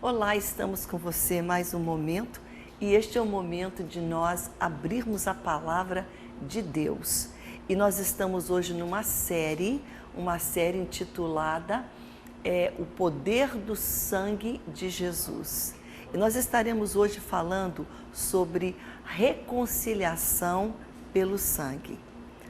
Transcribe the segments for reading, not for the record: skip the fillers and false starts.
Olá, estamos com você mais um momento e este é o momento de nós abrirmos a palavra de Deus. E nós estamos hoje numa série intitulada O Poder do Sangue de Jesus. E nós estaremos hoje falando sobre reconciliação pelo sangue.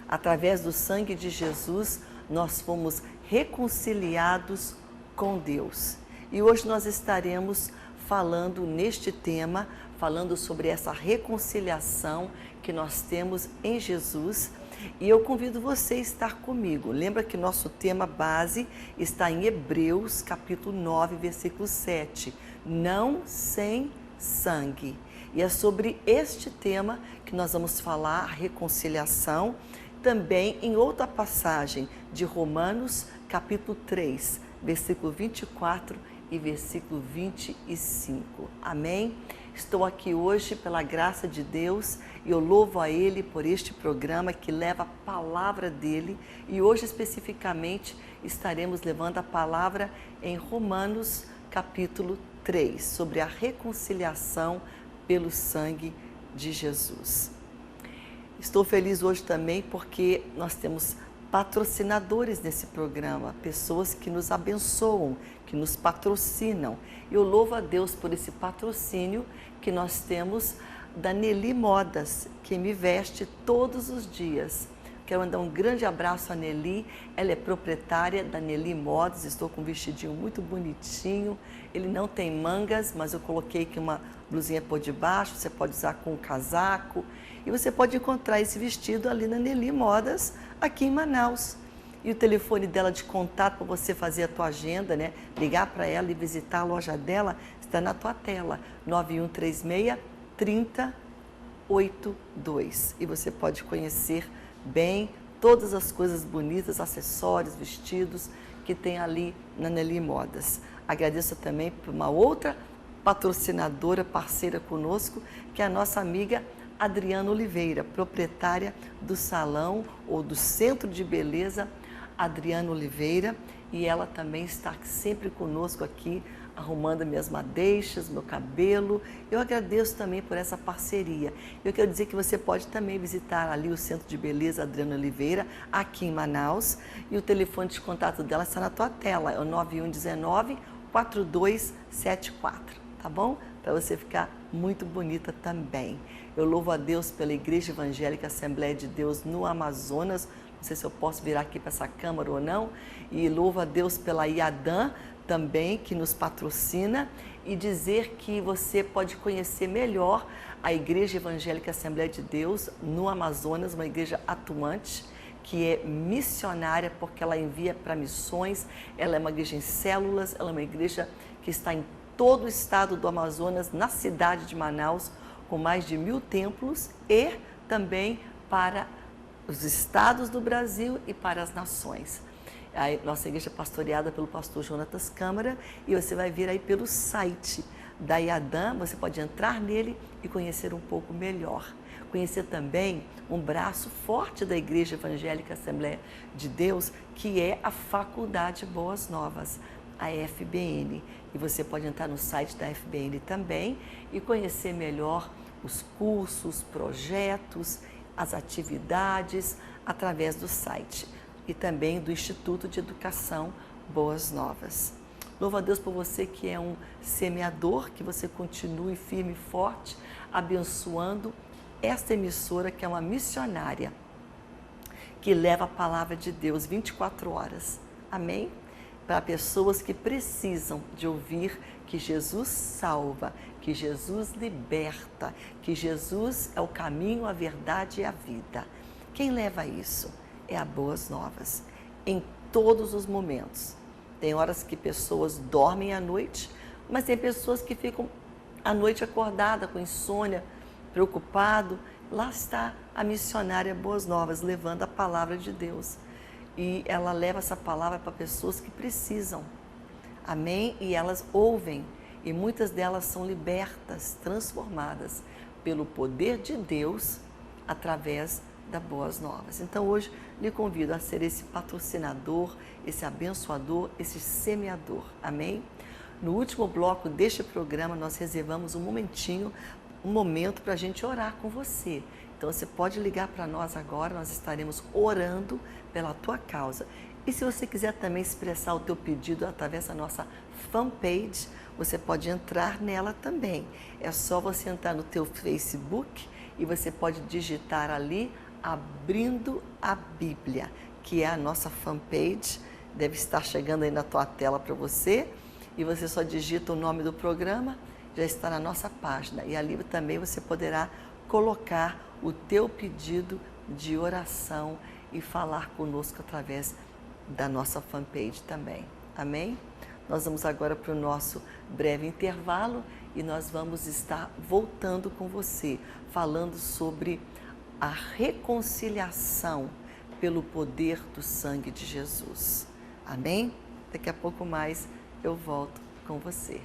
Através do sangue de Jesus, nós fomos reconciliados com Deus. E hoje nós estaremos falando neste tema, falando sobre essa reconciliação que nós temos em Jesus. E eu convido você a estar comigo. Lembra que nosso tema base está em Hebreus, capítulo 9, versículo 7. Não sem sangue. E é sobre este tema que nós vamos falar, a reconciliação, também em outra passagem de Romanos, capítulo 3, versículo 24 e versículo 25. Amém? Estou aqui hoje pela graça de Deus e eu louvo a Ele por este programa que leva a palavra dEle. E hoje especificamente estaremos levando a palavra em Romanos capítulo 3, sobre a reconciliação pelo sangue de Jesus. Estou feliz hoje também porque nós temos patrocinadores nesse programa, pessoas que nos abençoam, que nos patrocinam. Eu louvo a Deus por esse patrocínio que nós temos da Nelly Modas, que me veste todos os dias. Quero mandar um grande abraço à Nelly, ela é proprietária da Nelly Modas, estou com um vestidinho muito bonitinho, ele não tem mangas, mas eu coloquei aqui uma blusinha por debaixo, você pode usar com um casaco, e você pode encontrar esse vestido ali na Nelly Modas, aqui em Manaus. E o telefone dela de contato para você fazer a tua agenda, né? Ligar para ela e visitar a loja dela, está na tua tela, 9136-3082. E você pode conhecer bem todas as coisas bonitas, acessórios, vestidos que tem ali na Nelly Modas. Agradeço também por uma outra patrocinadora, parceira conosco, que é a nossa amiga Adriana Oliveira, proprietária do salão ou do centro de beleza Adriana Oliveira, e ela também está sempre conosco aqui, arrumando minhas madeixas, meu cabelo. Eu agradeço também por essa parceria. Eu quero dizer que você pode também visitar ali o Centro de Beleza Adriana Oliveira, aqui em Manaus, e o telefone de contato dela está na tua tela, é o 9119-4274, tá bom? Para você ficar muito bonita também. Eu louvo a Deus pela Igreja Evangélica Assembleia de Deus no Amazonas, não sei se eu posso virar aqui para essa câmera ou não, e louvo a Deus pela IADAM também, que nos patrocina, e dizer que você pode conhecer melhor a Igreja Evangélica Assembleia de Deus no Amazonas, uma igreja atuante, que é missionária, porque ela envia para missões, ela é uma igreja em células, ela é uma igreja que está em todo o estado do Amazonas, na cidade de Manaus, com mais de 1000 templos, e também para os estados do Brasil e para as nações. A nossa igreja é pastoreada pelo pastor Jonatas Câmara, e você vai vir aí pelo site da IADAM, você pode entrar nele e conhecer um pouco melhor. Conhecer também um braço forte da Igreja Evangélica Assembleia de Deus, que é a Faculdade Boas Novas, a FBN. E você pode entrar no site da FBN também e conhecer melhor os cursos, projetos, as atividades através do site e também do Instituto de Educação Boas Novas. Louvo a Deus por você que é um semeador, que você continue firme e forte, abençoando esta emissora que é uma missionária, que leva a palavra de Deus 24 horas. Amém? Para pessoas que precisam de ouvir que Jesus salva, que Jesus liberta, que Jesus é o caminho, a verdade e a vida. Quem leva isso? É a Boas Novas, em todos os momentos. Tem horas que pessoas dormem à noite, mas tem pessoas que ficam à noite acordada com insônia, preocupado. Lá está a missionária Boas Novas, levando a palavra de Deus. E ela leva essa palavra para pessoas que precisam. Amém? E elas ouvem. E muitas delas são libertas, transformadas pelo poder de Deus através da Boas Novas. Então hoje lhe convido a ser esse patrocinador, esse abençoador, esse semeador. Amém? No último bloco deste programa, nós reservamos um momento para a gente orar com você. Então, você pode ligar para nós agora, nós estaremos orando pela tua causa. E se você quiser também expressar o teu pedido através da nossa fanpage, você pode entrar nela também. É só você entrar no teu Facebook e você pode digitar ali, Abrindo a Bíblia, que é a nossa fanpage. Deve estar chegando aí na tua tela para você. E você só digita o nome do programa, já está na nossa página. E ali também você poderá colocar o teu pedido de oração e falar conosco através da nossa fanpage também. Amém? Nós vamos agora para o nosso breve intervalo e nós vamos estar voltando com você, falando sobre a reconciliação pelo poder do sangue de Jesus. Amém? Daqui a pouco mais eu volto com você.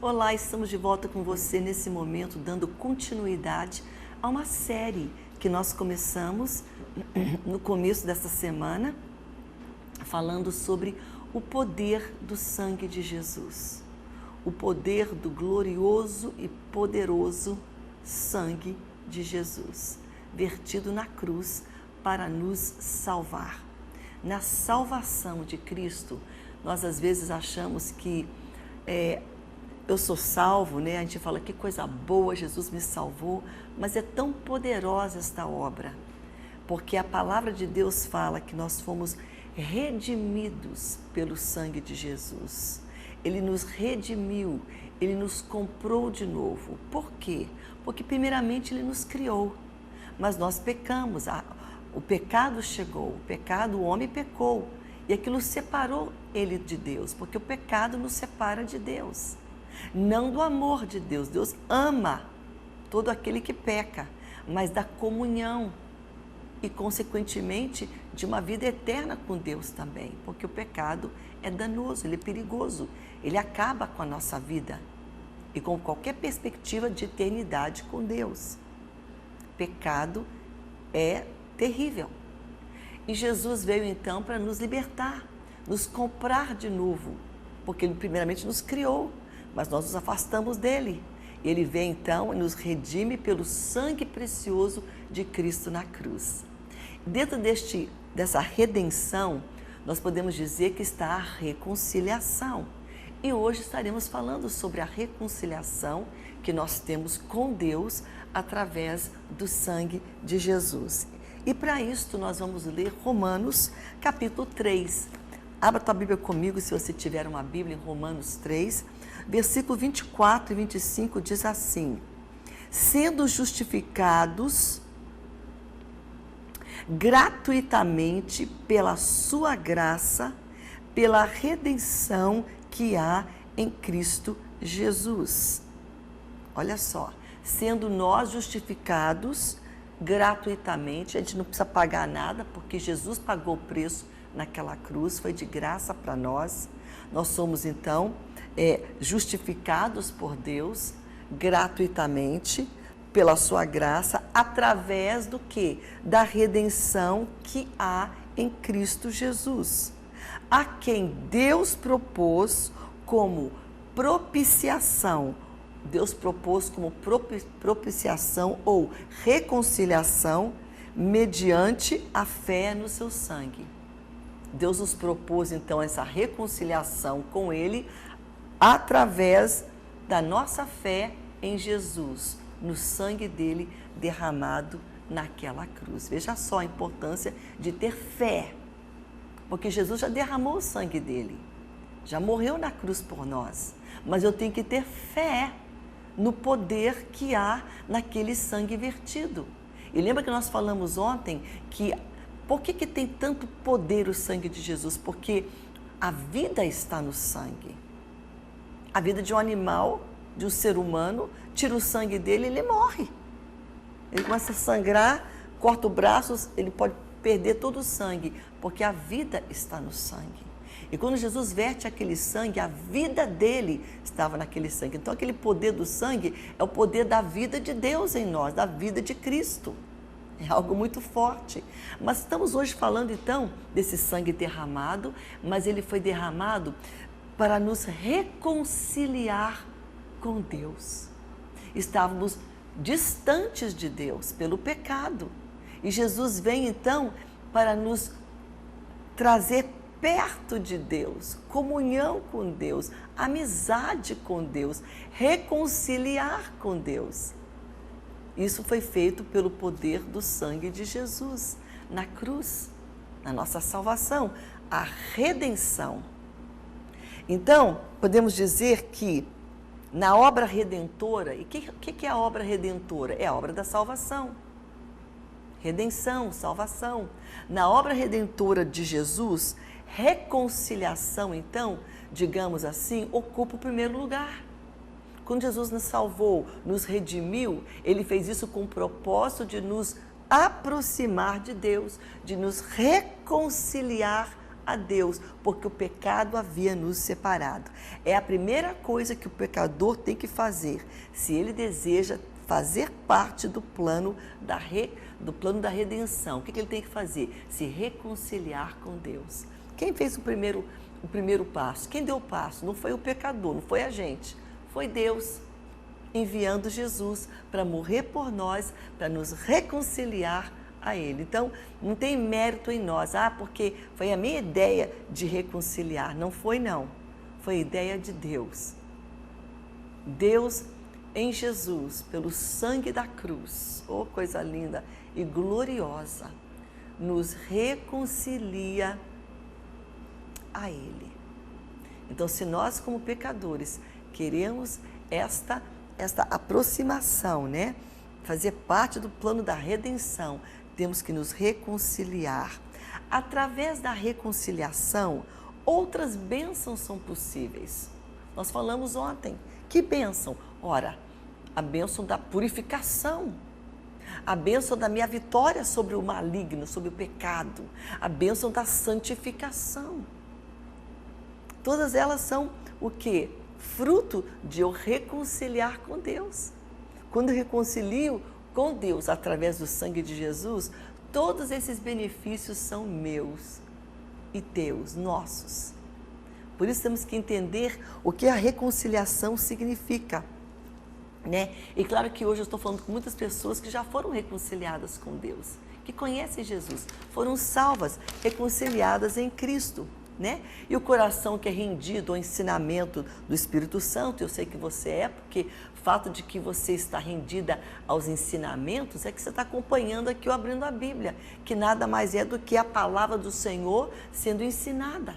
Olá, estamos de volta com você nesse momento, dando continuidade a uma série que nós começamos no começo dessa semana, falando sobre o poder do sangue de Jesus, o poder do glorioso e poderoso sangue de Jesus, vertido na cruz para nos salvar. Na salvação de Cristo, nós às vezes achamos que eu sou salvo, né? A gente fala que coisa boa, Jesus me salvou, mas é tão poderosa esta obra, porque a palavra de Deus fala que nós fomos redimidos pelo sangue de Jesus. Ele nos redimiu, Ele nos comprou de novo. Por quê? Porque primeiramente Ele nos criou, mas nós pecamos, o pecado chegou, o homem pecou, e aquilo separou Ele de Deus, porque o pecado nos separa de Deus. Não do amor de Deus. Deus ama todo aquele que peca, mas da comunhão e, consequentemente, de uma vida eterna com Deus também, porque o pecado é danoso, ele é perigoso, ele acaba com a nossa vida e com qualquer perspectiva de eternidade com Deus. Pecado é terrível. E Jesus veio então para nos libertar, nos comprar de novo, porque Ele primeiramente nos criou, mas nós nos afastamos dele. Ele vem então e nos redime pelo sangue precioso de Cristo na cruz. Dentro dessa redenção, nós podemos dizer que está a reconciliação. E hoje estaremos falando sobre a reconciliação que nós temos com Deus através do sangue de Jesus. E para isto nós vamos ler Romanos capítulo 3. Abra tua Bíblia comigo, se você tiver uma Bíblia, em Romanos 3, versículo 24 e 25 diz assim: sendo justificados gratuitamente pela sua graça, pela redenção que há em Cristo Jesus. Olha só, sendo nós justificados gratuitamente, a gente não precisa pagar nada, porque Jesus pagou o preço naquela cruz, foi de graça para nós. Nós somos então justificados por Deus gratuitamente, pela sua graça, através do quê? Da redenção que há em Cristo Jesus, a quem Deus propôs como propiciação. Deus propôs como propiciação ou reconciliação mediante a fé no seu sangue. Deus nos propôs então essa reconciliação com Ele através da nossa fé em Jesus, no sangue dele derramado naquela cruz. Veja só a importância de ter fé, porque Jesus já derramou o sangue dele, já morreu na cruz por nós, mas eu tenho que ter fé no poder que há naquele sangue vertido. E lembra que nós falamos ontem que Por que tem tanto poder o sangue de Jesus? Porque a vida está no sangue. A vida de um animal, de um ser humano, tira o sangue dele e ele morre. Ele começa a sangrar, corta o braço, ele pode perder todo o sangue, porque a vida está no sangue. E quando Jesus verte aquele sangue, a vida dele estava naquele sangue. Então aquele poder do sangue é o poder da vida de Deus em nós, da vida de Cristo. É algo muito forte. Mas estamos hoje falando então desse sangue derramado, mas ele foi derramado para nos reconciliar com Deus. Estávamos distantes de Deus pelo pecado. E Jesus vem então para nos trazer perto de Deus, comunhão com Deus, amizade com Deus, reconciliar com Deus. Isso foi feito pelo poder do sangue de Jesus na cruz, na nossa salvação, a redenção. Então, podemos dizer que na obra redentora, e o que é a obra redentora? É a obra da salvação. Redenção, salvação. Na obra redentora de Jesus, reconciliação, então, digamos assim, ocupa o primeiro lugar. Quando Jesus nos salvou, nos redimiu, ele fez isso com o propósito de nos aproximar de Deus, de nos reconciliar a Deus, porque o pecado havia nos separado. É a primeira coisa que o pecador tem que fazer, se ele deseja fazer parte do plano da redenção. O que ele tem que fazer? Se reconciliar com Deus. Quem fez o primeiro passo? Quem deu o passo? Não foi o pecador, não foi a gente. Foi Deus enviando Jesus para morrer por nós, para nos reconciliar a Ele. Então, não tem mérito em nós. Porque foi a minha ideia de reconciliar. Não foi, não. Foi a ideia de Deus. Deus em Jesus, pelo sangue da cruz, oh coisa linda e gloriosa, nos reconcilia a Ele. Então, se nós como pecadores queremos esta aproximação, né? Fazer parte do plano da redenção, temos que nos reconciliar. Através da reconciliação, outras bênçãos são possíveis. Nós falamos ontem, que bênção? Ora, a bênção da purificação, a bênção da minha vitória sobre o maligno, sobre o pecado, a bênção da santificação. Todas elas são o quê? Fruto de eu reconciliar com Deus. Quando eu reconcilio com Deus através do sangue de Jesus, todos esses benefícios são meus e teus, nossos. Por isso temos que entender o que a reconciliação significa, né? E claro que hoje eu estou falando com muitas pessoas que já foram reconciliadas com Deus, que conhecem Jesus, foram salvas, reconciliadas em Cristo, né? E o coração que é rendido ao ensinamento do Espírito Santo, eu sei que você é, porque o fato de que você está rendida aos ensinamentos é que você está acompanhando aqui, ou abrindo a Bíblia, que nada mais é do que a palavra do Senhor sendo ensinada.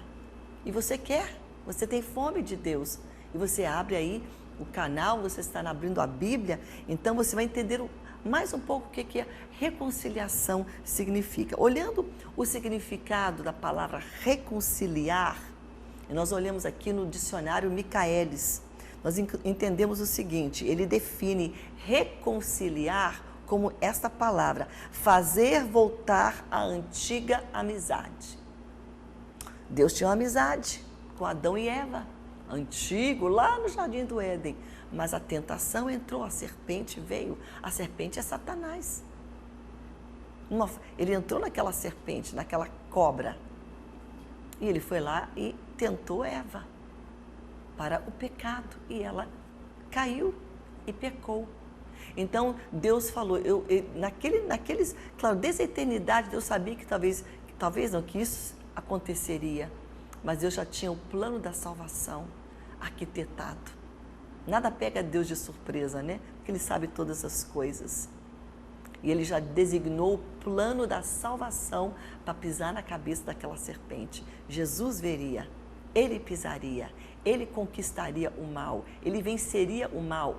E você quer, você tem fome de Deus, e você abre aí o canal, você está abrindo a Bíblia, então você vai entender mais um pouco o que a reconciliação significa. Olhando o significado da palavra reconciliar, nós olhamos aqui no dicionário Michaelis, nós entendemos o seguinte, ele define reconciliar como esta palavra, fazer voltar a antiga amizade. Deus tinha uma amizade com Adão e Eva, antigo, lá no Jardim do Éden. Mas a tentação entrou, a serpente veio. A serpente é Satanás. Ele entrou naquela serpente, naquela cobra. E ele foi lá e tentou Eva para o pecado. E ela caiu e pecou. Então, Deus falou, claro, desde a eternidade, Deus sabia que talvez não, que isso aconteceria. Mas Deus já tinha o plano da salvação arquitetado. Nada pega Deus de surpresa, né? Porque Ele sabe todas as coisas. E Ele já designou o plano da salvação para pisar na cabeça daquela serpente. Jesus veria, Ele pisaria, Ele conquistaria o mal, Ele venceria o mal,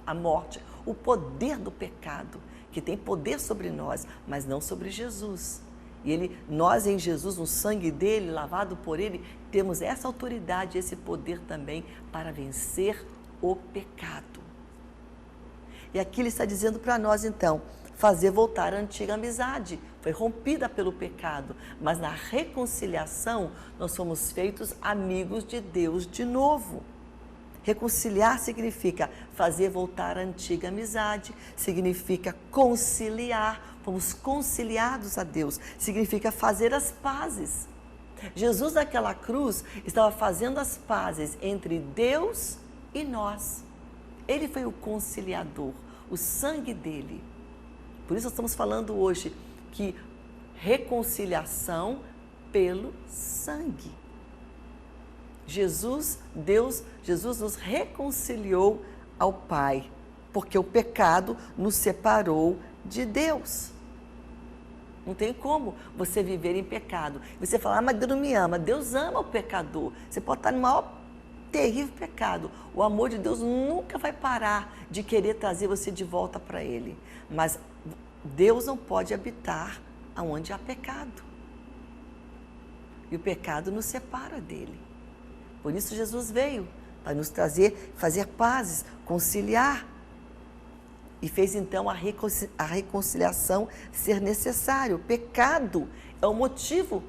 a morte, o poder do pecado, que tem poder sobre nós, mas não sobre Jesus. E nós em Jesus, no sangue dele, lavado por ele, temos essa autoridade, esse poder também para vencer o pecado. E aqui ele está dizendo para nós então, fazer voltar a antiga amizade. Foi rompida pelo pecado, mas na reconciliação nós somos feitos amigos de Deus de novo. Reconciliar significa fazer voltar a antiga amizade, significa conciliar, fomos conciliados a Deus, significa fazer as pazes. Jesus naquela cruz estava fazendo as pazes entre Deus e nós. Ele foi o conciliador, o sangue dele. Por isso nós estamos falando hoje que reconciliação pelo sangue. Jesus nos reconciliou ao Pai, porque o pecado nos separou de Deus. Não tem como você viver em pecado. Você fala, mas Deus não me ama. Deus ama o pecador. Você pode estar no maior terrível pecado. O amor de Deus nunca vai parar de querer trazer você de volta para Ele. Mas Deus não pode habitar onde há pecado. E o pecado nos separa dele. Por isso Jesus veio, para nos trazer, fazer pazes, conciliar. E fez então a reconciliação ser necessário. O pecado é o motivo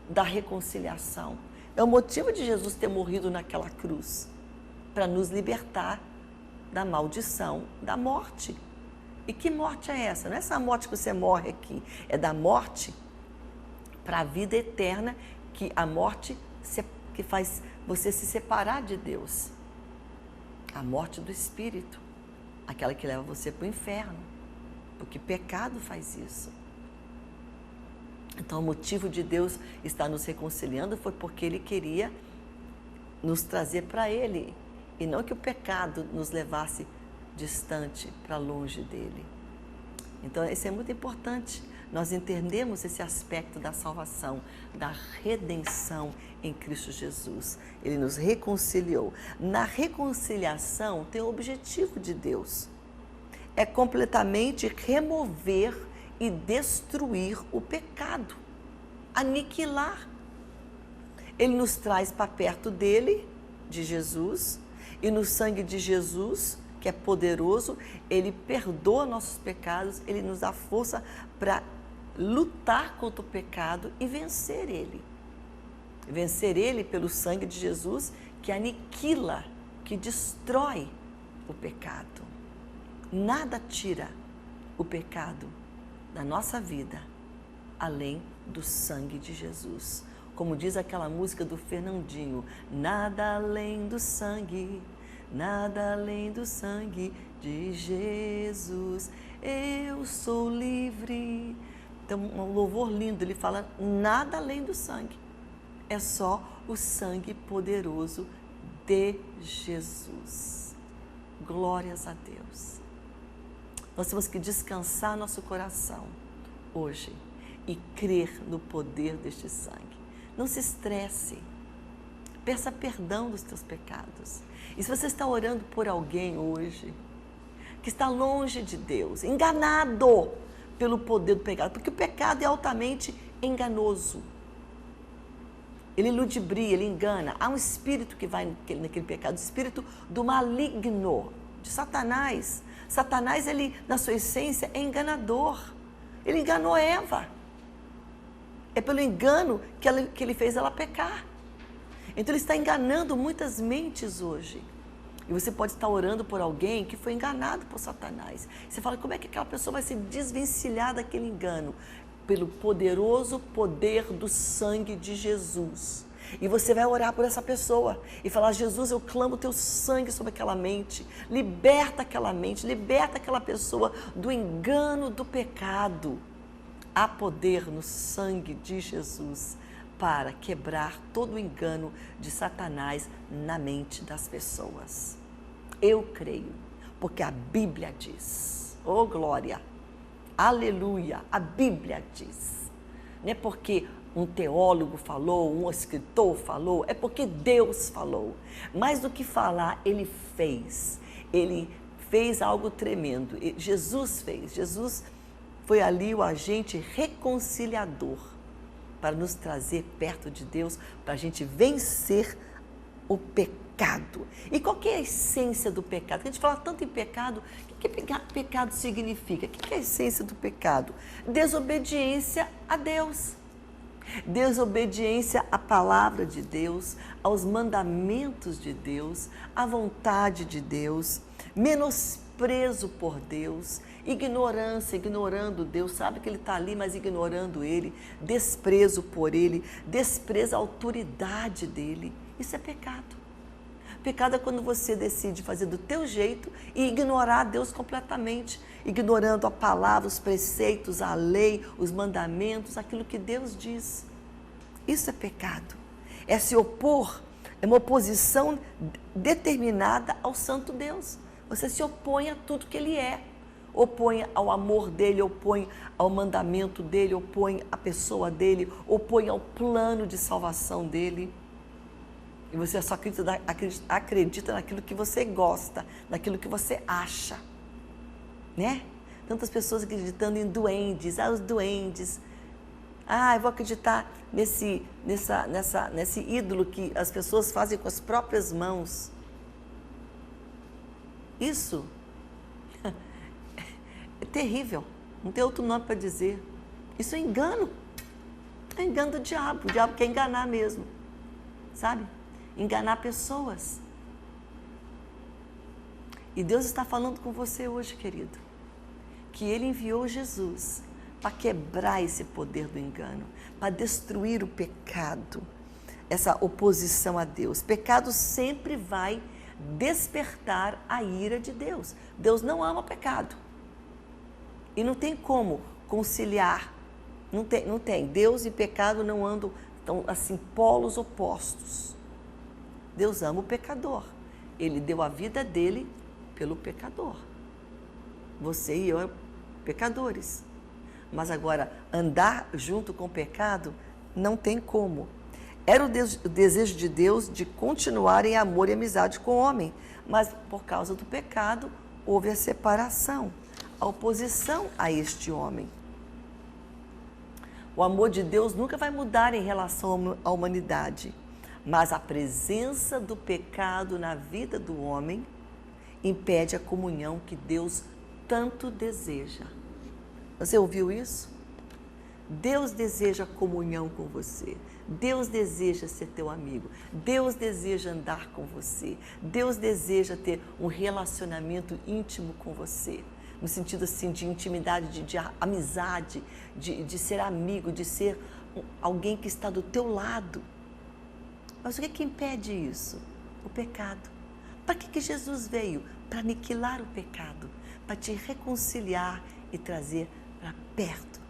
da reconciliação. É o motivo de Jesus ter morrido naquela cruz, para nos libertar da maldição, da morte. E que morte é essa? Não é essa morte que você morre aqui, é da morte para a vida eterna, que a morte que faz você se separar de Deus. A morte do espírito, aquela que leva você para o inferno, porque pecado faz isso. Então o motivo de Deus estar nos reconciliando foi porque Ele queria nos trazer para Ele, e não que o pecado nos levasse distante, para longe dele. Então isso é muito importante, nós entendemos esse aspecto da salvação, da redenção em Cristo Jesus. Ele nos reconciliou. Na reconciliação tem o objetivo de Deus, é completamente remover e destruir o pecado, aniquilar. Ele nos traz para perto dele, de Jesus, e no sangue de Jesus, que é poderoso, ele perdoa nossos pecados, ele nos dá força para lutar contra o pecado e vencer ele. Vencer ele pelo sangue de Jesus, que aniquila, que destrói o pecado. Nada tira o pecado da nossa vida, além do sangue de Jesus. Como diz aquela música do Fernandinho, nada além do sangue, nada além do sangue de Jesus, eu sou livre. Então, um louvor lindo, ele fala, nada além do sangue, é só o sangue poderoso de Jesus. Glórias a Deus. Nós temos que descansar nosso coração hoje e crer no poder deste sangue. Não se estresse, peça perdão dos teus pecados. E se você está orando por alguém hoje que está longe de Deus, enganado pelo poder do pecado, porque o pecado é altamente enganoso. Ele ludibria, ele engana. Há um espírito que vai naquele pecado, o espírito do maligno, de Satanás. Satanás, ele, na sua essência, é enganador. Ele enganou Eva. É pelo engano que ele fez ela pecar. Então, ele está enganando muitas mentes hoje. E você pode estar orando por alguém que foi enganado por Satanás. Você fala, como é que aquela pessoa vai se desvencilhar daquele engano? Pelo poderoso poder do sangue de Jesus. E você vai orar por essa pessoa e falar, Jesus, eu clamo o teu sangue sobre aquela mente. Liberta aquela mente, liberta aquela pessoa do engano do pecado. Há poder no sangue de Jesus para quebrar todo o engano de Satanás na mente das pessoas. Eu creio, porque a Bíblia diz, oh glória, aleluia, a Bíblia diz. Não é porque um teólogo falou, um escritor falou, é porque Deus falou. Mais do que falar, Ele fez algo tremendo. Jesus fez, Jesus foi ali o agente reconciliador para nos trazer perto de Deus, para a gente vencer o pecado. E qual que é a essência do pecado? Porque a gente fala tanto em pecado, o que pecado significa? O que é a essência do pecado? Desobediência a Deus. Desobediência à palavra de Deus, aos mandamentos de Deus, à vontade de Deus, menosprezo por Deus, ignorância, ignorando Deus, sabe que Ele está ali, mas ignorando Ele, desprezo por Ele, desprezo a autoridade dEle. Isso é pecado. Pecado é quando você decide fazer do teu jeito e ignorar Deus completamente, ignorando a palavra, os preceitos, a lei, os mandamentos, aquilo que Deus diz. Isso é pecado. É se opor, é uma oposição determinada ao santo Deus. Você se opõe a tudo que Ele é. Opõe ao amor dEle, opõe ao mandamento dEle, opõe à pessoa dEle, opõe ao plano de salvação dEle. E você só acredita naquilo que você gosta, naquilo que você acha, né? Tantas pessoas acreditando em duendes, os duendes. Eu vou acreditar nesse ídolo que as pessoas fazem com as próprias mãos. Isso é terrível, não tem outro nome para dizer. Isso é engano. É engano do diabo. O diabo quer enganar mesmo, sabe? Enganar pessoas. E Deus está falando com você hoje, querido, que Ele enviou Jesus para quebrar esse poder do engano, para destruir o pecado, essa oposição a Deus. Pecado sempre vai despertar a ira de Deus. Deus não ama pecado. E não tem como conciliar. Não tem. Deus e pecado não andam, estão assim, polos opostos. Deus ama o pecador. Ele deu a vida dele pelo pecador. Você e eu, pecadores. Mas agora, andar junto com o pecado, não tem como. Era o desejo de Deus de continuar em amor e amizade com o homem. Mas por causa do pecado, houve a separação, a oposição a este homem. O amor de Deus nunca vai mudar em relação à humanidade. Mas a presença do pecado na vida do homem impede a comunhão que Deus tanto deseja. Você ouviu isso? Deus deseja comunhão com você. Deus deseja ser teu amigo. Deus deseja andar com você. Deus deseja ter um relacionamento íntimo com você. No sentido assim de intimidade, de amizade, de ser amigo, de ser alguém que está do teu lado. Mas o que impede isso? O pecado. Para que Jesus veio? Para aniquilar o pecado, para te reconciliar e trazer para perto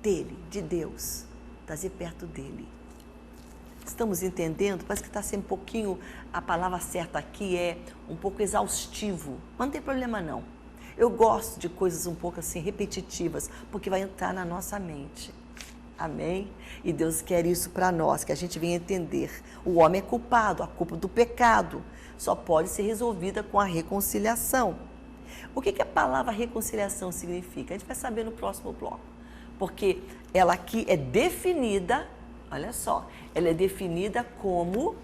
dele, de Deus, trazer perto dele. Estamos entendendo? Parece que está sendo um pouquinho, a palavra certa aqui é um pouco exaustivo, mas não tem problema não. Eu gosto de coisas um pouco assim repetitivas, porque vai entrar na nossa mente. Amém? E Deus quer isso para nós, que a gente venha entender. O homem é culpado, a culpa do pecado só pode ser resolvida com a reconciliação. O que a palavra reconciliação significa? A gente vai saber no próximo bloco. Porque ela aqui é definida, olha só, ela é definida como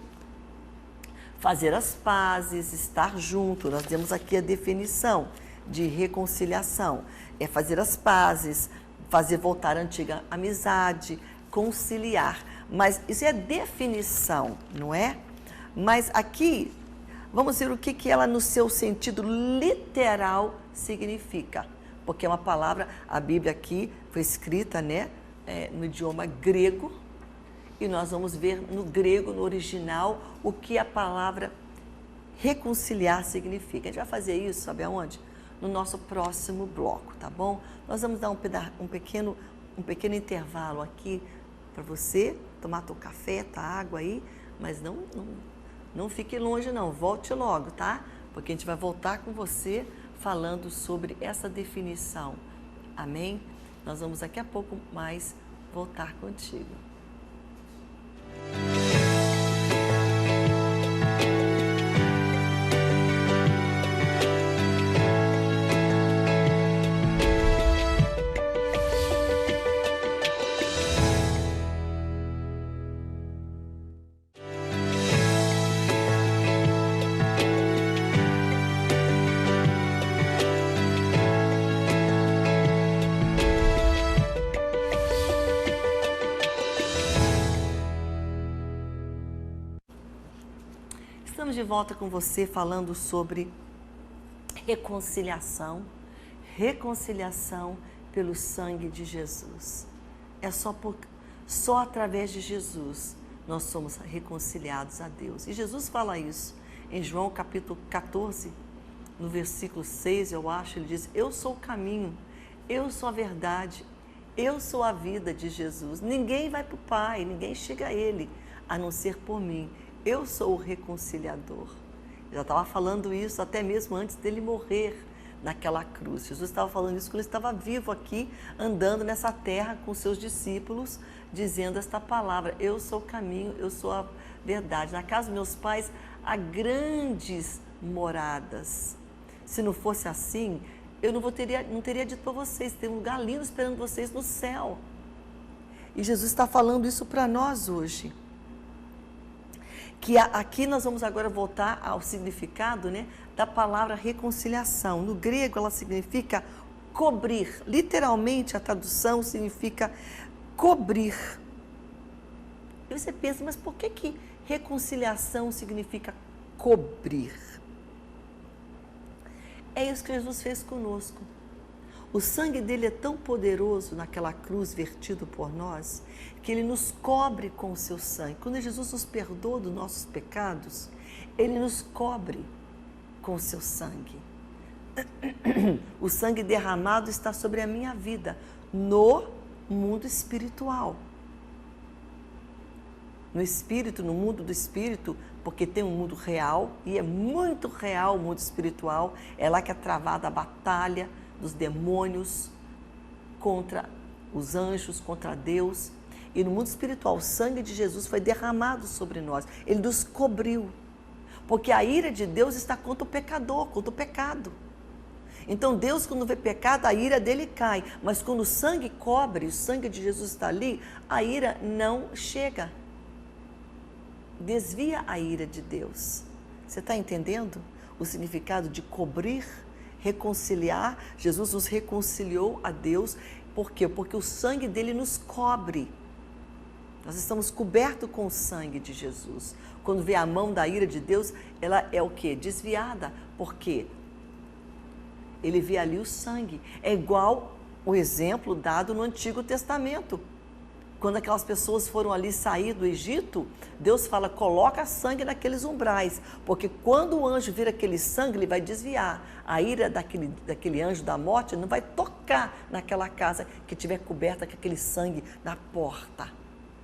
fazer as pazes, estar junto. Nós temos aqui a definição de reconciliação. É fazer as pazes, fazer voltar a antiga amizade, conciliar. Mas isso é definição, não é? Mas aqui, vamos ver o que ela, no seu sentido literal, significa. Porque é uma palavra, a Bíblia aqui foi escrita, né, no idioma grego, e nós vamos ver no grego, no original, o que a palavra reconciliar significa. A gente vai fazer isso, sabe aonde? No nosso próximo bloco, tá bom? Nós vamos dar um pequeno intervalo aqui para você tomar teu café, tua água aí, mas não fique longe não, volte logo, tá? Porque a gente vai voltar com você falando sobre essa definição, amém? Nós vamos daqui a pouco mais voltar contigo. estamos de volta com você falando sobre reconciliação. Reconciliação pelo sangue de Jesus. É só através de Jesus nós somos reconciliados a Deus. E Jesus fala isso em João capítulo 14, no versículo 6, eu acho, ele diz: eu sou o caminho, eu sou a verdade, eu sou a vida de Jesus. Ninguém vai para o Pai, ninguém chega a Ele, a não ser por mim. Eu sou o reconciliador. Eu já estava falando isso até mesmo antes dele morrer naquela cruz. Jesus estava falando isso quando ele estava vivo aqui, andando nessa terra com seus discípulos, dizendo esta palavra: eu sou o caminho, eu sou a verdade. Na casa dos meus pais há grandes moradas. Se não fosse assim, eu não teria dito para vocês, tem um lugar lindo esperando vocês no céu. E Jesus está falando isso para nós hoje. Que aqui nós vamos agora voltar ao significado, né, da palavra reconciliação. No grego ela significa cobrir. Literalmente a tradução significa cobrir. E você pensa, mas por que reconciliação significa cobrir? É isso que Jesus fez conosco. O sangue dele é tão poderoso naquela cruz vertido por nós, que ele nos cobre com o seu sangue. Quando Jesus nos perdoa dos nossos pecados, ele nos cobre com o seu sangue. O sangue derramado está sobre a minha vida, no mundo espiritual. No espírito, no mundo do espírito, porque tem um mundo real, e é muito real o mundo espiritual, é lá que é travada a batalha dos demônios contra os anjos, contra Deus. E no mundo espiritual, o sangue de Jesus foi derramado sobre nós. Ele nos cobriu. Porque a ira de Deus está contra o pecador, contra o pecado. Então Deus, quando vê pecado, a ira dele cai. Mas quando o sangue cobre, o sangue de Jesus está ali, a ira não chega. Desvia a ira de Deus. Você está entendendo o significado de cobrir? Reconciliar. Jesus nos reconciliou a Deus. Por quê? Porque o sangue dele nos cobre. Nós estamos cobertos com o sangue de Jesus. Quando vê a mão da ira de Deus, ela é o quê? Desviada. Por quê? Ele vê ali o sangue. É igual o exemplo dado no Antigo Testamento. Quando aquelas pessoas foram ali sair do Egito, Deus fala: coloca sangue naqueles umbrais, porque quando o anjo vir aquele sangue, ele vai desviar. A ira daquele anjo da morte não vai tocar naquela casa que estiver coberta com aquele sangue na porta.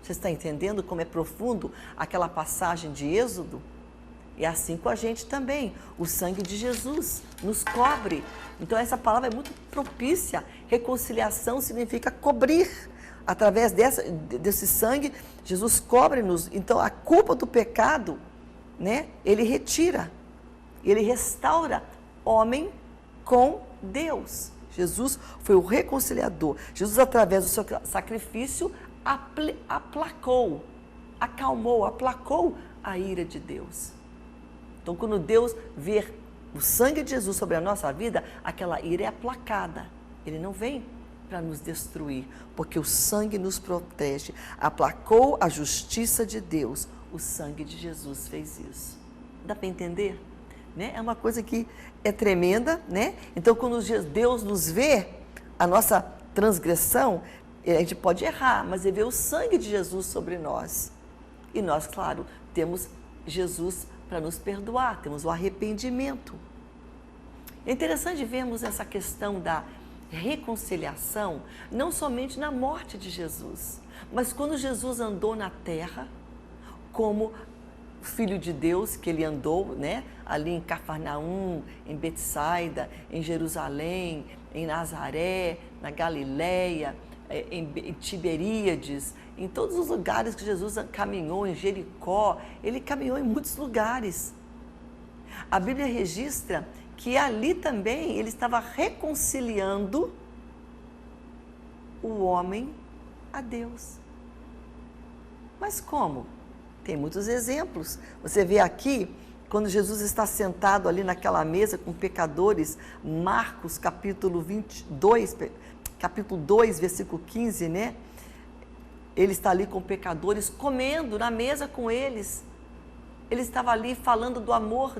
Você está entendendo como é profundo aquela passagem de Êxodo? E assim com a gente também. O sangue de Jesus nos cobre. Então essa palavra é muito propícia. Reconciliação significa cobrir. Através desse sangue, Jesus cobre-nos. Então, a culpa do pecado, né, ele retira. Ele restaura homem com Deus. Jesus foi o reconciliador. Jesus, através do seu sacrifício, aplacou, acalmou, aplacou a ira de Deus. Então, quando Deus vê o sangue de Jesus sobre a nossa vida, aquela ira é aplacada. Ele não vem para nos destruir, porque o sangue nos protege. Aplacou a justiça de Deus. O sangue de Jesus fez isso. Dá para entender? Né? É uma coisa que é tremenda, né? Então, quando Deus nos vê, a nossa transgressão, a gente pode errar, mas ele vê o sangue de Jesus sobre nós. E nós, claro, temos Jesus para nos perdoar, temos o arrependimento. É interessante vermos essa questão da reconciliação, não somente na morte de Jesus, mas quando Jesus andou na terra, como Filho de Deus, que ele andou, né, ali em Cafarnaum, em Betsaida, em Jerusalém, em Nazaré, na Galileia, em Tiberíades, em todos os lugares que Jesus caminhou, em Jericó, ele caminhou em muitos lugares. A Bíblia registra que ali também ele estava reconciliando o homem a Deus. Mas como? Tem muitos exemplos. Você vê aqui, quando Jesus está sentado ali naquela mesa com pecadores, Marcos capítulo 2, versículo 15, né? Ele está ali com pecadores, comendo na mesa com eles. Ele estava ali falando do amor,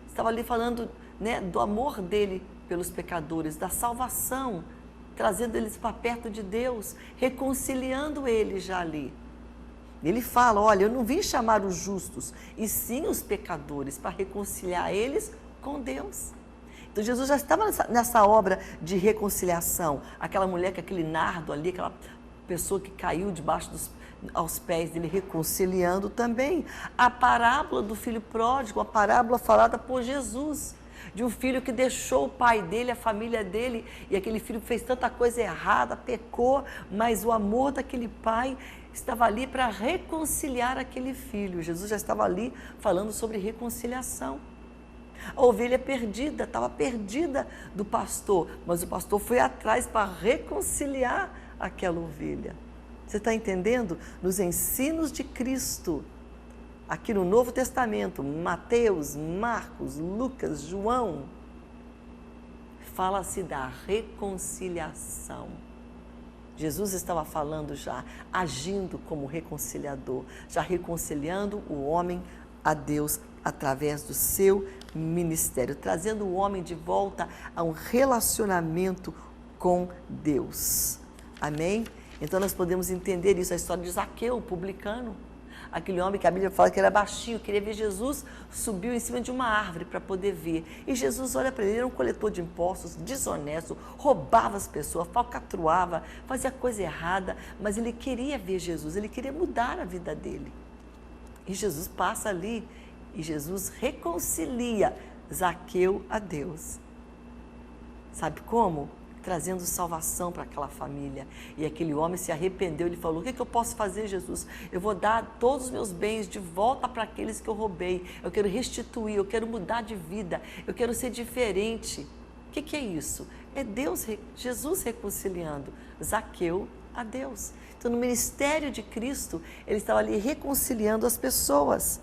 estava ali falando, né, do amor dele pelos pecadores, da salvação, trazendo eles para perto de Deus, reconciliando eles já ali. Ele fala, olha, eu não vim chamar os justos, e sim os pecadores, para reconciliar eles com Deus. Então Jesus já estava nessa obra de reconciliação. Aquela mulher com aquele nardo ali, aquela pessoa que caiu debaixo aos pés dele, reconciliando também. A parábola do filho pródigo, a parábola falada por Jesus, de um filho que deixou o pai dele, a família dele, e aquele filho fez tanta coisa errada, pecou, mas o amor daquele pai estava ali para reconciliar aquele filho. Jesus já estava ali falando sobre reconciliação. A ovelha perdida, estava perdida do pastor, mas o pastor foi atrás para reconciliar aquela ovelha. Você está entendendo? Nos ensinos de Cristo, aqui no Novo Testamento, Mateus, Marcos, Lucas, João, fala-se da reconciliação. Jesus estava falando já, agindo como reconciliador, já reconciliando o homem a Deus através do seu ministério, trazendo o homem de volta a um relacionamento com Deus. Amém? Então nós podemos entender isso, a história de Zaqueu, o publicano. Aquele homem que a Bíblia fala que era baixinho, queria ver Jesus, subiu em cima de uma árvore para poder ver. E Jesus olha para ele, ele era um coletor de impostos, desonesto, roubava as pessoas, falcatruava, fazia coisa errada, mas ele queria ver Jesus, ele queria mudar a vida dele. E Jesus passa ali e Jesus reconcilia Zaqueu a Deus. Sabe como? Trazendo salvação para aquela família. E aquele homem se arrependeu, ele falou, o que eu posso fazer, Jesus? Eu vou dar todos os meus bens de volta para aqueles que eu roubei, eu quero restituir, eu quero mudar de vida, eu quero ser diferente. O que é isso? É Deus, Jesus reconciliando Zaqueu a Deus. Então no ministério de Cristo, ele estava ali reconciliando as pessoas.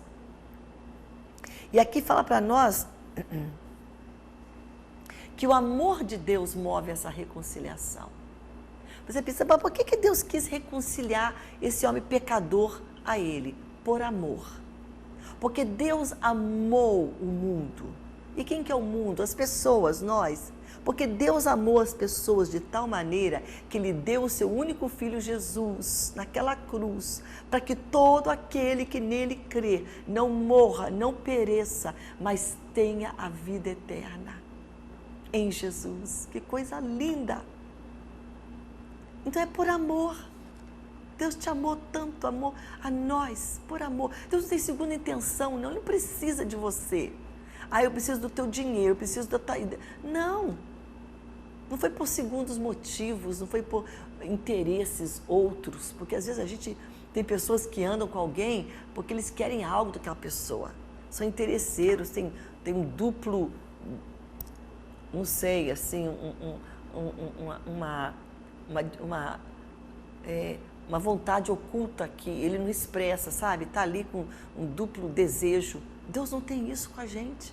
E aqui fala para nós que o amor de Deus move essa reconciliação. Você pensa, por que Deus quis reconciliar esse homem pecador a ele? Por amor. Porque Deus amou o mundo. E quem que é o mundo? As pessoas, nós. Porque Deus amou as pessoas de tal maneira que Ele deu o seu único Filho Jesus naquela cruz, para que todo aquele que nele crê não morra, não pereça, mas tenha a vida eterna em Jesus. Que coisa linda! Então é por amor. Deus te amou tanto, amou a nós, por amor. Deus não tem segunda intenção, não. Ele não precisa de você. Eu preciso do teu dinheiro, eu preciso da tua... Não. Não foi por segundos motivos, não foi por interesses outros. Porque às vezes a gente tem pessoas que andam com alguém porque eles querem algo daquela pessoa. São interesseiros, tem um duplo... não sei, assim, uma vontade oculta que ele não expressa, sabe? Está ali com um duplo desejo. Deus não tem isso com a gente.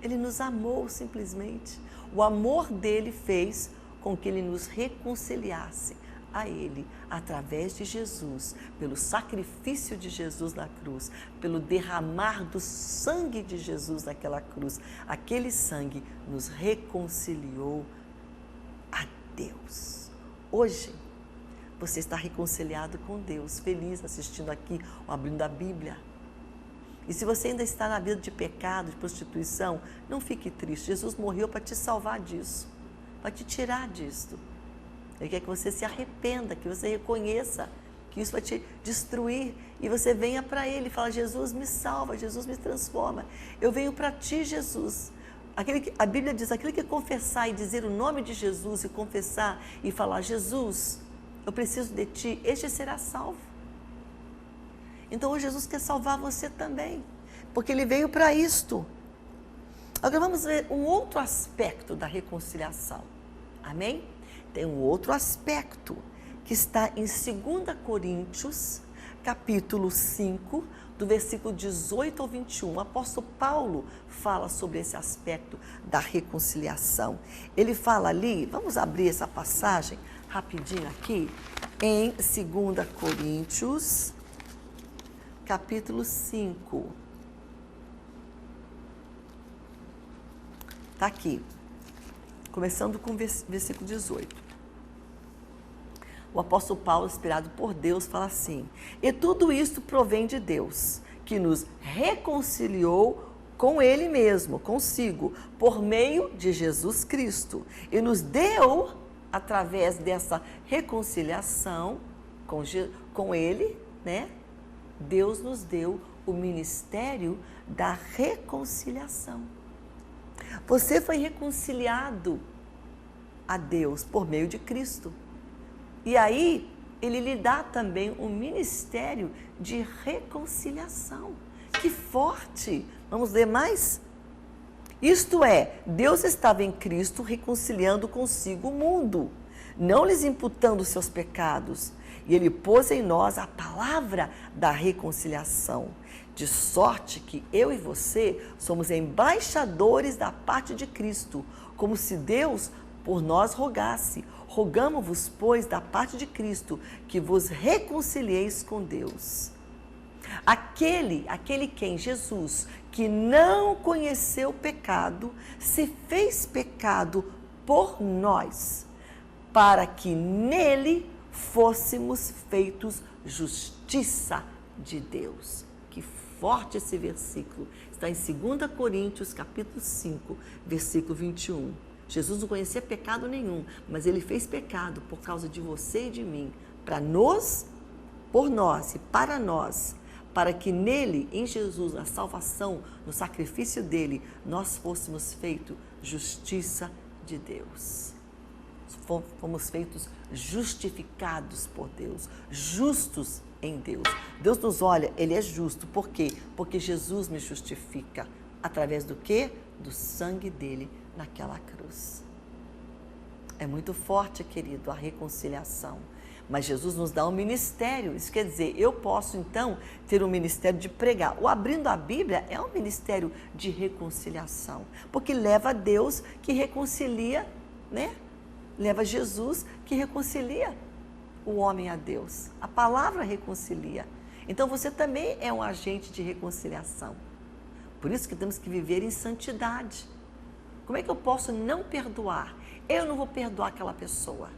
Ele nos amou simplesmente. O amor dele fez com que ele nos reconciliasse a ele, através de Jesus, pelo sacrifício de Jesus na cruz, pelo derramar do sangue de Jesus naquela cruz. Aquele sangue nos reconciliou a Deus. Hoje, você está reconciliado com Deus, feliz assistindo aqui, ou abrindo a Bíblia. E se você ainda está na vida de pecado, de prostituição, não fique triste. Jesus morreu para te salvar disso, para te tirar disso. Ele quer que você se arrependa, que você reconheça que isso vai te destruir e você venha para Ele e fala, Jesus me salva, Jesus me transforma. Eu venho para Ti, Jesus. A Bíblia diz, aquele que confessar e dizer o nome de Jesus e confessar e falar, Jesus, eu preciso de Ti, este será salvo. Então hoje Jesus quer salvar você também, porque Ele veio para isto. Agora vamos ver um outro aspecto da reconciliação. Amém? Tem um outro aspecto que está em 2 Coríntios, capítulo 5, do versículo 18 ao 21. O apóstolo Paulo fala sobre esse aspecto da reconciliação. Ele fala ali, vamos abrir essa passagem rapidinho aqui, em 2 Coríntios, capítulo 5. Está aqui, começando com o versículo 18. O apóstolo Paulo, inspirado por Deus, fala assim: e tudo isto provém de Deus, que nos reconciliou com Ele mesmo, consigo, por meio de Jesus Cristo, e nos deu, através dessa reconciliação com Ele, né? Deus nos deu o ministério da reconciliação. Você foi reconciliado a Deus por meio de Cristo. E aí, Ele lhe dá também um ministério de reconciliação. Que forte! Vamos ler mais? Isto é, Deus estava em Cristo reconciliando consigo o mundo, não lhes imputando seus pecados. E Ele pôs em nós a palavra da reconciliação, de sorte que eu e você somos embaixadores da parte de Cristo, como se Deus por nós rogasse. Rogamo-vos, pois, da parte de Cristo, que vos reconcilieis com Deus. Aquele quem, Jesus, que não conheceu pecado, se fez pecado por nós, para que nele fôssemos feitos justiça de Deus. Que forte esse versículo. Está em 2 Coríntios, capítulo 5, versículo 21. Jesus não conhecia pecado nenhum, mas Ele fez pecado por causa de você e de mim, por nós e para nós, para que nele, em Jesus, na salvação, no sacrifício dele, nós fôssemos feitos justiça de Deus. Fomos feitos justificados por Deus, justos em Deus. Deus nos olha, Ele é justo. Por quê? Porque Jesus me justifica. Através do quê? Do sangue dele naquela cruz. É muito forte, querido, a reconciliação. Mas Jesus nos dá um ministério. Isso quer dizer, eu posso então ter um ministério de pregar. O abrindo a Bíblia é um ministério de reconciliação. Porque leva a Deus que reconcilia, né? Leva Jesus que reconcilia o homem a Deus. A palavra reconcilia. Então você também é um agente de reconciliação. Por isso que temos que viver em santidade. Como é que eu posso não perdoar? Eu não vou perdoar aquela pessoa.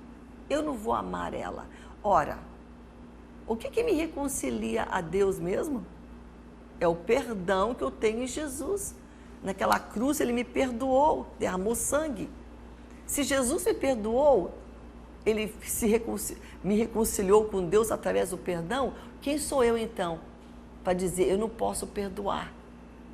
Eu não vou amar ela. Ora, o que me reconcilia a Deus mesmo? É o perdão que eu tenho em Jesus. Naquela cruz Ele me perdoou, derramou sangue. Se Jesus me perdoou, Ele me reconciliou com Deus através do perdão, quem sou eu então para dizer eu não posso perdoar?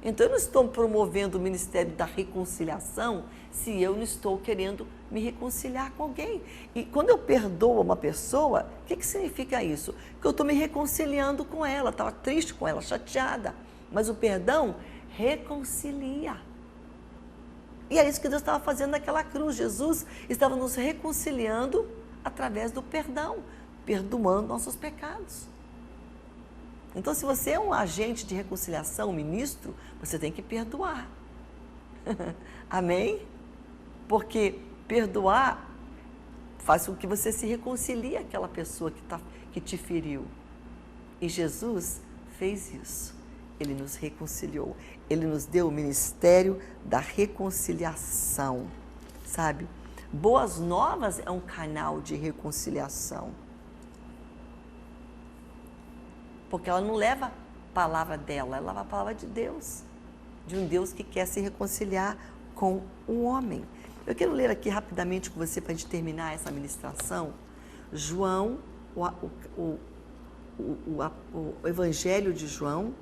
Então eu não estou promovendo o ministério da reconciliação se eu não estou querendo me reconciliar com alguém. E quando eu perdoo uma pessoa, o que significa isso? Que eu estou me reconciliando com ela, estava triste com ela, chateada. Mas o perdão reconcilia. E é isso que Deus estava fazendo naquela cruz. Jesus estava nos reconciliando através do perdão, perdoando nossos pecados. Então, se você é um agente de reconciliação, um ministro, você tem que perdoar. Amém? Porque perdoar faz com que você se reconcilie àquela pessoa que te feriu. E Jesus fez isso. Ele nos reconciliou. Ele nos deu o ministério da reconciliação. Sabe? Boas Novas é um canal de reconciliação. Porque ela não leva a palavra dela, ela leva a palavra de Deus. De um Deus que quer se reconciliar com o homem. Eu quero ler aqui rapidamente com você para a gente terminar essa ministração. João, o Evangelho de João,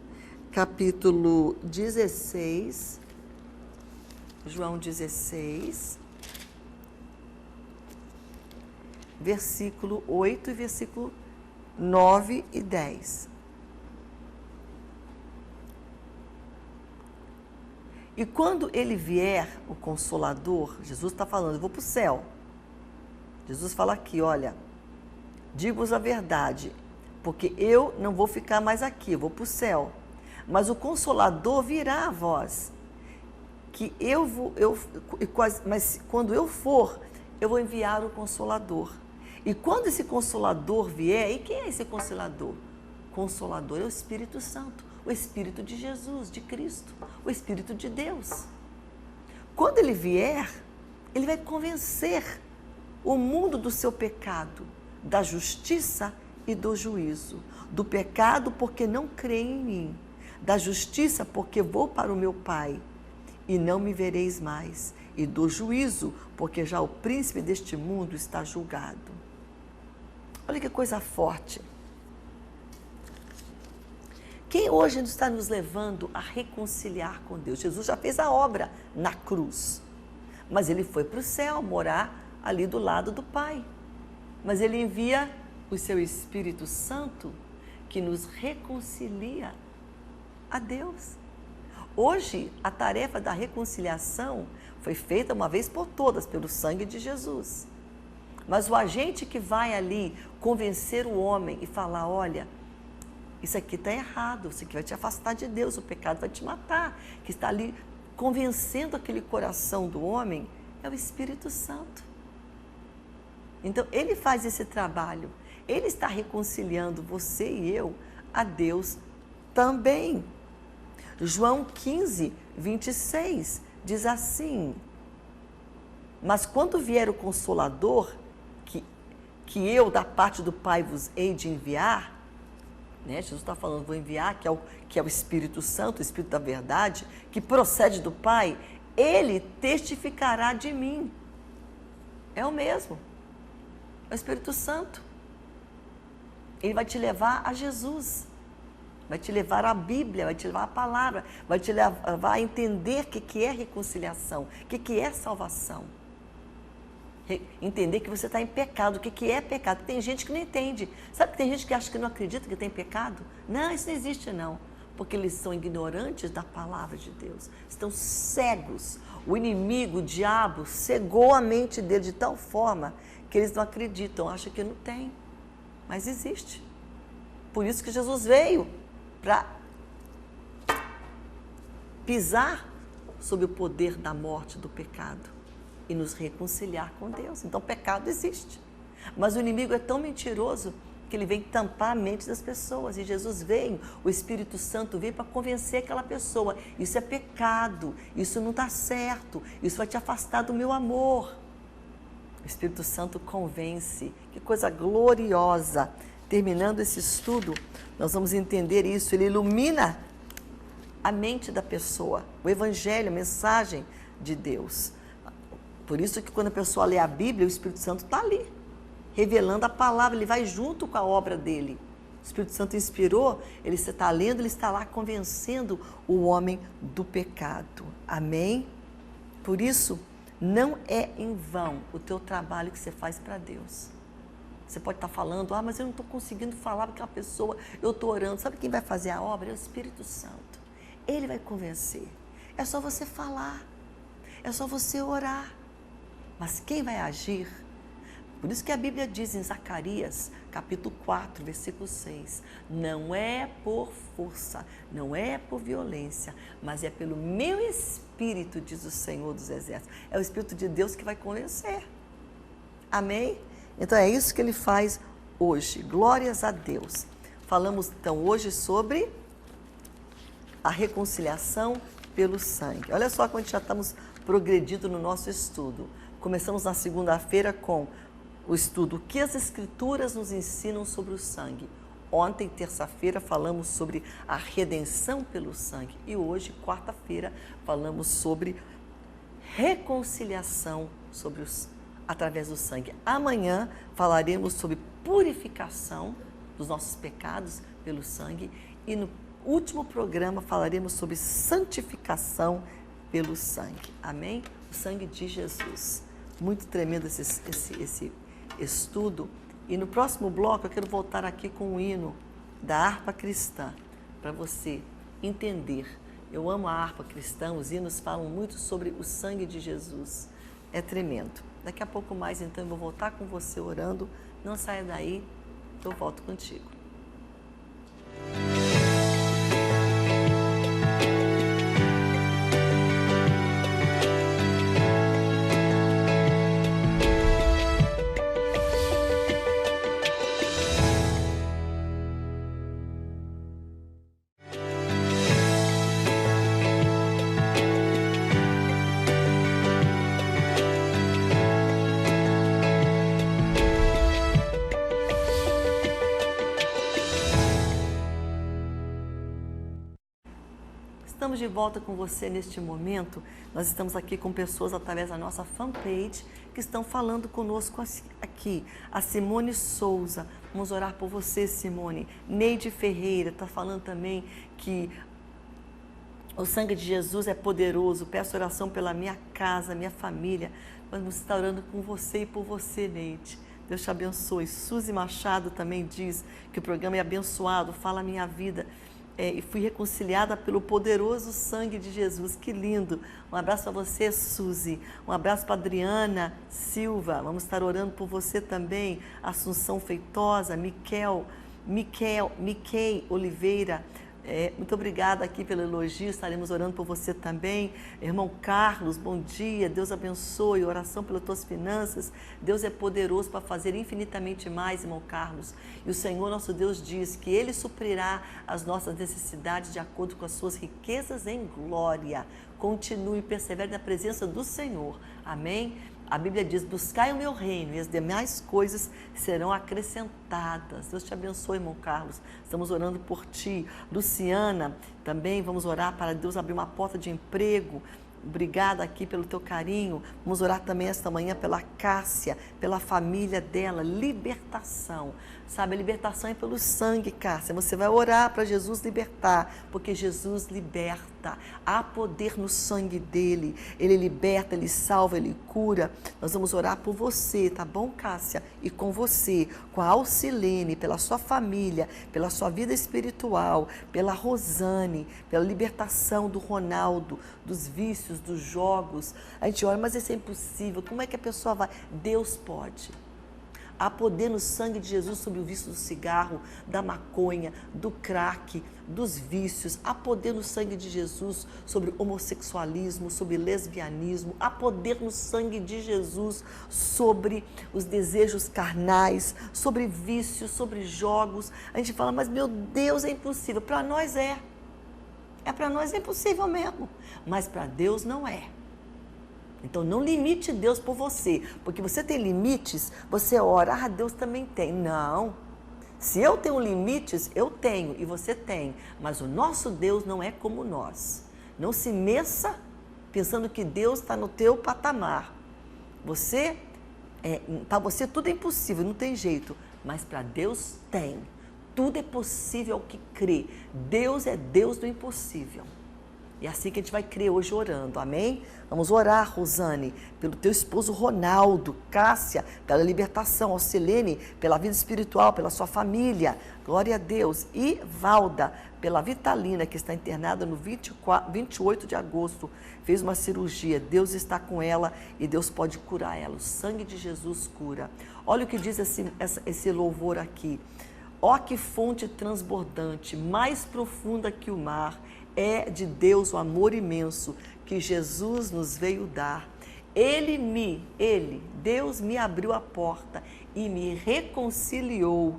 capítulo 16. João 16, versículo 8 e versículo 9 e 10. E quando ele vier, o Consolador, Jesus está falando, eu vou para o céu. Jesus fala aqui, olha, digo-vos a verdade, porque eu não vou ficar mais aqui, eu vou para o céu. Mas o Consolador virá a vós, mas quando eu for, eu vou enviar o Consolador. E quando esse Consolador vier, e quem é esse Consolador? Consolador é o Espírito Santo, o Espírito de Jesus, de Cristo, o Espírito de Deus. Quando ele vier, ele vai convencer o mundo do seu pecado, da justiça e do juízo. Do pecado porque não crê em mim, da justiça porque vou para o meu Pai e não me vereis mais, e do juízo porque já o príncipe deste mundo está julgado. Olha que coisa forte. Quem hoje está nos levando a reconciliar com Deus? Jesus já fez a obra na cruz, mas ele foi para o céu morar ali do lado do Pai. Mas ele envia o seu Espírito Santo que nos reconcilia a Deus. Hoje, a tarefa da reconciliação foi feita uma vez por todas pelo sangue de Jesus. Mas o agente que vai ali convencer o homem e falar, olha, isso aqui está errado, isso aqui vai te afastar de Deus, o pecado vai te matar, que está ali convencendo aquele coração do homem, é o Espírito Santo. Então, ele faz esse trabalho, ele está reconciliando você e eu a Deus também. João 15, 26 diz assim, mas quando vier o Consolador, que eu da parte do Pai vos hei de enviar, né? Jesus está falando, vou enviar, que é o Espírito Santo, o Espírito da verdade, que procede do Pai, ele testificará de mim. É o mesmo, é o Espírito Santo. Ele vai te levar a Jesus, vai te levar à Bíblia, vai te levar à palavra, vai te levar a entender o que é reconciliação, o que é salvação. Entender que você está em pecado, o que é pecado. Tem gente que não entende. Sabe que tem gente que acha que não acredita que tem pecado? Não, isso não existe não. Porque eles são ignorantes da palavra de Deus. Estão cegos. O inimigo, o diabo, cegou a mente dele de tal forma que eles não acreditam, acham que não tem. Mas existe. Por isso que Jesus veio para pisar sobre o poder da morte, do pecado e nos reconciliar com Deus. Então, pecado existe. Mas o inimigo é tão mentiroso que ele vem tampar a mente das pessoas. E Jesus veio, o Espírito Santo veio para convencer aquela pessoa. Isso é pecado, isso não está certo, isso vai te afastar do meu amor. O Espírito Santo convence. Que coisa gloriosa. Terminando esse estudo, nós vamos entender isso. Ele ilumina a mente da pessoa, o Evangelho, a mensagem de Deus. Por isso que quando a pessoa lê a Bíblia, o Espírito Santo está ali, revelando a palavra, ele vai junto com a obra dele. O Espírito Santo inspirou, ele está lendo, ele está lá convencendo o homem do pecado. Amém? Por isso, não é em vão o teu trabalho que você faz para Deus. Você pode estar falando, mas eu não estou conseguindo falar para aquela pessoa, eu estou orando. Sabe quem vai fazer a obra? É o Espírito Santo. Ele vai convencer. É só você falar, é só você orar. Mas quem vai agir? Por isso que a Bíblia diz em Zacarias, capítulo 4, versículo 6, não é por força, não é por violência, mas é pelo meu Espírito, diz o Senhor dos Exércitos. É o Espírito de Deus que vai convencer. Amém? Então é isso que ele faz hoje. Glórias a Deus. Falamos então hoje sobre a reconciliação pelo sangue. Olha só como já estamos progredindo no nosso estudo. Começamos na segunda-feira com o estudo, o que as Escrituras nos ensinam sobre o sangue. Ontem, terça-feira, falamos sobre a redenção pelo sangue. E hoje, quarta-feira, falamos sobre reconciliação através do sangue. Amanhã falaremos sobre purificação dos nossos pecados pelo sangue. E no último programa falaremos sobre santificação pelo sangue. Amém? O sangue de Jesus. Muito tremendo esse estudo. E no próximo bloco eu quero voltar aqui com o hino da harpa cristã, para você entender. Eu amo a harpa cristã, os hinos falam muito sobre o sangue de Jesus. É tremendo. Daqui a pouco mais, então, eu vou voltar com você orando. Não saia daí, eu volto contigo. estamos de volta com você neste momento. Nós estamos aqui com pessoas através da nossa fanpage que estão falando conosco aqui. A Simone Souza, vamos orar por você, Simone. Neide Ferreira está falando também que o sangue de Jesus é poderoso. Peço oração pela minha casa, minha família. Vamos estar orando com você e por você, Neide. Deus te abençoe. Suzy Machado também diz que o programa é abençoado, fala a minha vida. E fui reconciliada pelo poderoso sangue de Jesus. Que lindo. Um abraço para você, Suzy. Um abraço para Adriana Silva. Vamos estar orando por você também. Assunção Feitosa, Miquel Oliveira. Muito obrigada aqui pelo elogio, estaremos orando por você também. Irmão Carlos, bom dia, Deus abençoe, oração pelas tuas finanças. Deus é poderoso para fazer infinitamente mais, irmão Carlos. E o Senhor nosso Deus diz que Ele suprirá as nossas necessidades de acordo com as suas riquezas em glória. Continue e persevere na presença do Senhor. Amém? A Bíblia diz, buscai o meu reino e as demais coisas serão acrescentadas. Deus te abençoe, irmão Carlos. Estamos orando por ti. Luciana, também vamos orar para Deus abrir uma porta de emprego. Obrigada aqui pelo teu carinho. Vamos orar também esta manhã pela Cássia, pela família dela. Libertação. Sabe, a libertação é pelo sangue, Cássia. Você vai orar para Jesus libertar, porque Jesus liberta. Há poder no sangue dele. Ele liberta, ele salva, ele cura. Nós vamos orar por você, tá bom, Cássia? E com você, com a Alcilene, pela sua família, pela sua vida espiritual, pela Rosane, pela libertação do Ronaldo, dos vícios, dos jogos. A gente olha, mas isso é impossível. Como é que a pessoa vai? Deus pode. Há poder no sangue de Jesus sobre o vício do cigarro, da maconha, do crack, dos vícios. Há poder no sangue de Jesus sobre homossexualismo, sobre lesbianismo. Há poder no sangue de Jesus sobre os desejos carnais, sobre vícios, sobre jogos. A gente fala, mas meu Deus, é impossível. Para nós é. Para nós é impossível mesmo. Mas para Deus não é. Então, não limite Deus por você, porque você tem limites, você ora, Deus também tem. Não, se eu tenho limites, eu tenho e você tem, mas o nosso Deus não é como nós. Não se meça pensando que Deus está no teu patamar. Para você tudo é impossível, não tem jeito, mas para Deus tem. Tudo é possível ao que crê. Deus é Deus do impossível. E é assim que a gente vai crer hoje orando, amém? Vamos orar, Rosane, pelo teu esposo Ronaldo, Cássia, pela libertação, Alcilene, pela vida espiritual, pela sua família, glória a Deus. E Valda, pela Vitalina, que está internada no 28 de agosto, fez uma cirurgia, Deus está com ela e Deus pode curar ela, o sangue de Jesus cura. Olha o que diz esse louvor aqui. Ó que fonte transbordante, mais profunda que o mar, é de Deus o amor imenso que Jesus nos veio dar. Deus me abriu a porta e me reconciliou.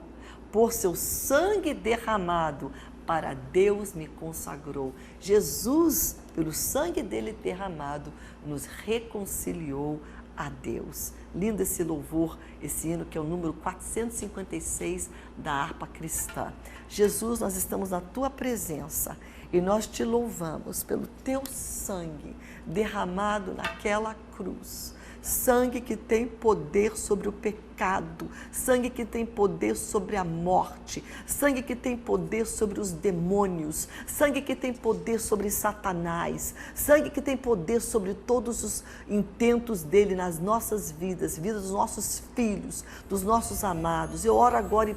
Por seu sangue derramado, para Deus me consagrou. Jesus, pelo sangue dele derramado, nos reconciliou a Deus. Lindo esse louvor, esse hino que é o número 456 da harpa cristã. Jesus, nós estamos na tua presença e nós te louvamos pelo teu sangue derramado naquela cruz. Sangue que tem poder sobre o pecado, sangue que tem poder sobre a morte, sangue que tem poder sobre os demônios, sangue que tem poder sobre Satanás, sangue que tem poder sobre todos os intentos dele nas nossas vidas, vida dos nossos filhos, dos nossos amados. Eu oro agora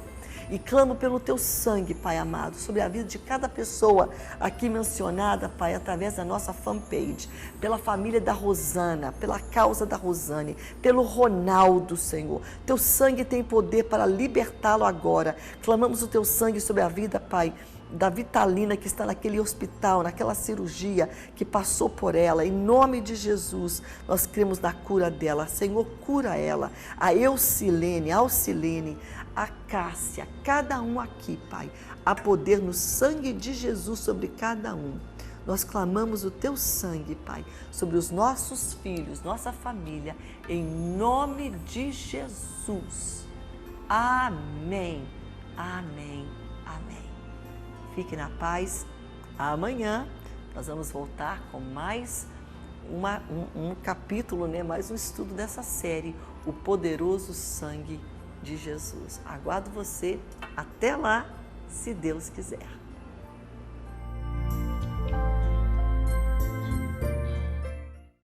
e clamo pelo teu sangue, Pai amado, sobre a vida de cada pessoa aqui mencionada, Pai, através da nossa fanpage, pela família da Rosana, pela causa da Rosane, pelo Ronaldo, Senhor. Teu sangue tem poder para libertá-lo agora. Clamamos o teu sangue sobre a vida, Pai, da Vitalina, que está naquele hospital, naquela cirurgia que passou por ela. Em nome de Jesus, nós cremos na cura dela. Senhor, cura ela. A Alcilene, a Cássia, cada um aqui, Pai. Há poder no sangue de Jesus sobre cada um. Nós clamamos o teu sangue, Pai, sobre os nossos filhos, nossa família, em nome de Jesus. Amém, amém, amém. Fique na paz. Amanhã nós vamos voltar com mais um capítulo, né? Mais um estudo dessa série, O Poderoso Sangue de Jesus. Aguardo você até lá, se Deus quiser.